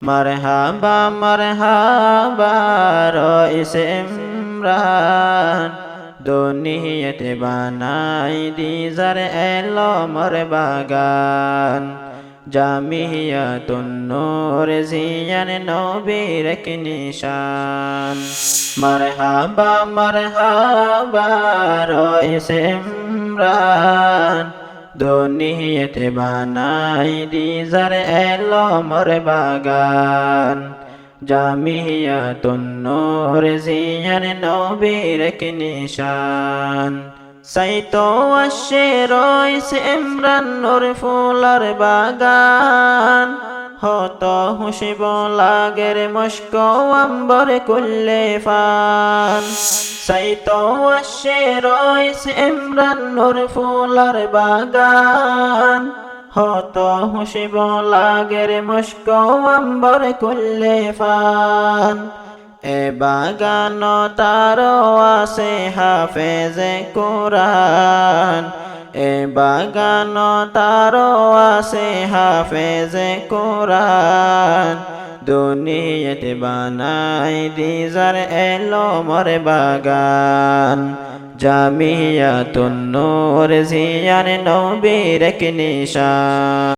মারহাবা মারহাবা রইসে ইমরান দুনিয়াতে বানাই দিজার এলো মোর বাগান জামিয়াতুন নূর জিয়ান নবীর এক নিশান মারহাবা মারহাবা রইসে ইমরান দুনিয়াতে বানাই দিজার এলো মোর বাগান জামিয়াতুন নূর জিয়ান নবীর এক নিশান সাইতো আসে রইসে ইমরান নূর ফুলার বাগান হত হুসিব লাগের মস্ক আম্বর কুল্লে ফান সাইতো আসে রইসে ইমরান নূর ফুলার বাগান হত হুসিব লাগের মস্ক আম্বর কুল্লে ফান এ বাগান তারো আছে হাফেজে কুরআন এ বাগান তারো আছে হাফেজে কুরআন দুনিয়াতে বানাই দিজার এলো মোর বাগান জামিয়াতুন নূর জিয়ান নবীর এক নিশান।